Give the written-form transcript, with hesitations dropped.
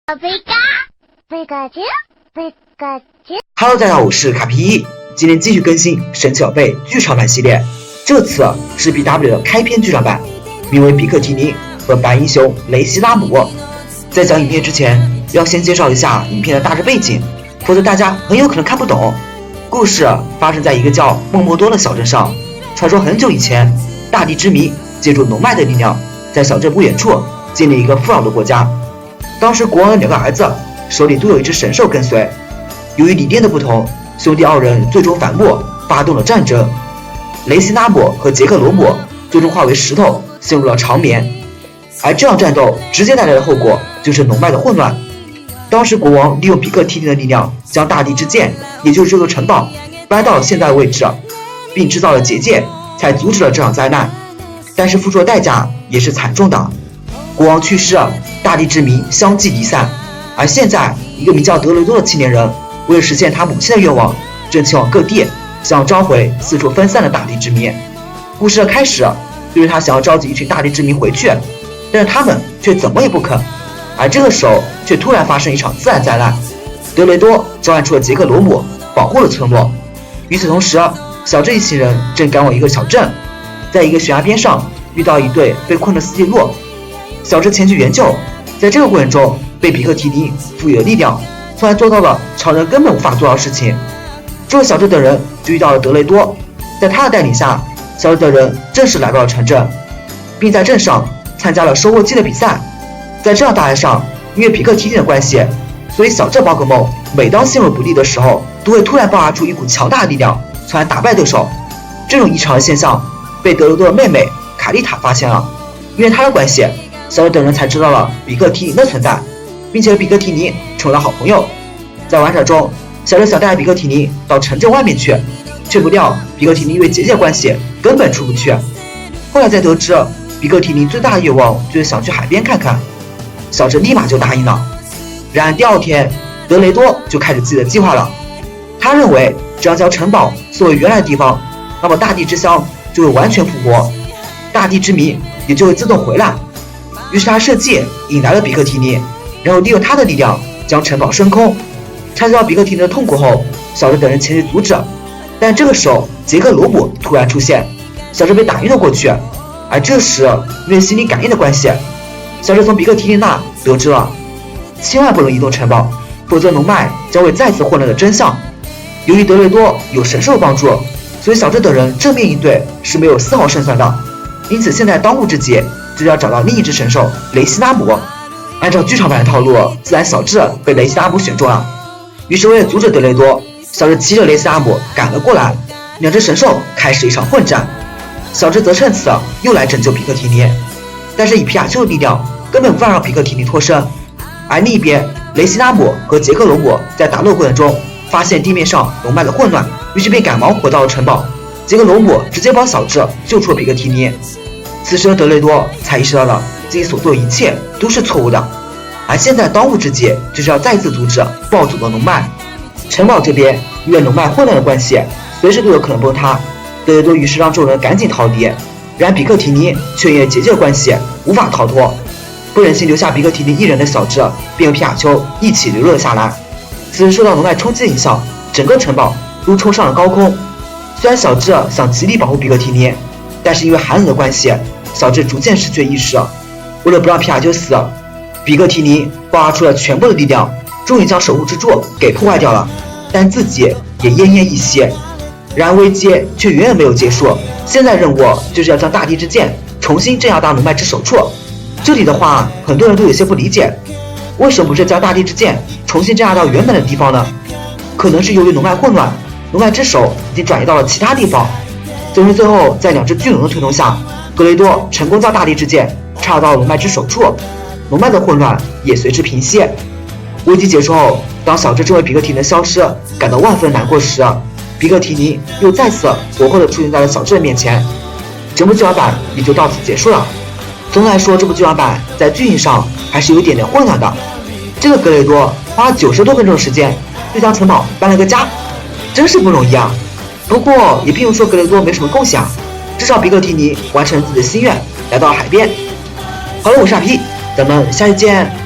Hello， 大家好，我是卡皮，今天继续更新神奇宝贝剧场版系列，这次是 BW 的开篇剧场版，名为比克提尼和白英雄雷西拉姆。在讲影片之前，要先介绍一下影片的大致背景，否则大家很有可能看不懂。故事发生在一个叫梦莫多的小镇上，传说很久以前，大地之谜借助龙脉的力量，在小镇不远处建立一个富饶的国家。当时国王的2个儿子手里都有一只神兽跟随，由于理念的不同，兄弟2人最终反目，发动了战争。雷西拉姆和杰克罗姆最终化为石头，陷入了长眠。而这场战斗直接带来的后果就是龙脉的混乱。当时国王利用比克提尼的力量，将大地之剑，也就是这座城堡搬到了现在的位置，并制造了结界，才阻止了这场灾难。但是付出的代价也是惨重的，国王去世，大地之谜相继离散。而现在一个名叫德雷多的青年人，为了实现他母亲的愿望，正前往各地，想要召回四处分散的大地之谜。故事的开始就是他想要召集一群大地之谜回去，但是他们却怎么也不肯。而这个时候却突然发生一场自然灾难，德雷多召唤出了杰克罗姆，保护了村落。与此同时，小镇一行人正赶往一个小镇，在一个悬崖边上遇到一对被困的4季鹿，小镇前去援救。在这个过程中，被比克提尼赋予了力量，突然做到了常人根本无法做到的事情。这个小镇的人就遇到了德雷多，在他的带领下，小镇的人正式来到了城镇，并在镇上参加了收获季的比赛。在这场大赛上，因为比克提尼的关系，所以小镇宝可梦每当陷入不利的时候，都会突然爆发出一股强大的力量，从而打败对手。这种异常的现象被德雷多的妹妹卡丽塔发现了，因为她的关系，小镇的人才知道了比克提尼的存在，并且和比克提尼成为了好朋友。在玩耍中，小镇想带比克提尼到城镇外面去，却不料比克提尼因为结界关系根本出不去。后来才得知，比克提尼最大的愿望就是想去海边看看，小镇立马就答应了。然而第2天，德雷多就开始自己的计划了。他认为只要将城堡缩回原来的地方，那么大地之乡就会完全复活，大地之谜也就会自动回来。于是他设计引来了比克提尼，然后利用他的力量将城堡升空。察觉到比克提尼的痛苦后，小镇等人前去阻止，但这个时候杰克罗姆突然出现，小镇被打晕了过去。而这时因为心灵感应的关系，小镇从比克提尼那得知了千万不能移动城堡，否则龙脉将会再次混乱的真相。由于德雷多有神兽帮助，所以小镇的人正面应对是没有丝毫胜算的。因此现在当务之急就是要找到另一只神兽雷西拉姆。按照剧场版的套路，自然小智被雷西拉姆选中了。于是为了阻止德雷多，小智骑着雷西拉姆赶了过来，2只神兽开始一场混战。小智则趁此又来拯救比克提尼，但是以皮卡丘的力量根本无法让比克提尼脱身。而另一边，雷西拉姆和杰克罗姆在打斗过程中发现地面上龙脉的混乱，于是便赶忙回到了城堡。杰克罗姆直接帮小智救出了比克提尼。此时的德雷多才意识到了自己所做的一切都是错误的，而现在当务之急就是要再次阻止暴走的龙脉。城堡这边因为龙脉混乱的关系，随时都有可能崩塌。德雷多于是让众人赶紧逃离，然而比克提尼却因为结界的关系无法逃脱。不忍心留下比克提尼一人的小智便和皮卡丘一起流落了下来。此时受到龙脉冲击的影响，整个城堡都冲上了高空。虽然小智想极力保护比克提尼，但是因为寒冷的关系，小智逐渐失去意识。为了不让皮卡丘死，比克提尼爆发出了全部的力量，终于将守护之柱给破坏掉了，但自己也奄奄一息。然而危机却远远没有结束，现在任务就是要将大地之剑重新镇压到龙脉之手处。这里的话，很多人都有些不理解，为什么不是将大地之剑重新镇压到原本的地方呢？可能是由于龙脉混乱，龙脉之手已经转移到了其他地方。总之最后在2只巨龙的推动下，格雷多成功将大地之剑插入到龙脉之手处，龙脉的混乱也随之平息。危机结束后，当小智这位比克提尼的消失感到万分难过时，比克提尼又再次活泼地出现在了小智的面前。整部剧场版也就到此结束了。总的来说，这部剧场版在剧情上还是有一点点混乱的。这个格雷多花了90多分钟的时间就将城堡搬了个家，真是不容易啊。不过也并不说格雷多没什么贡献，至少比克提尼完成了自己的心愿，来到了海边。好了，我是阿 P，咱们下期见。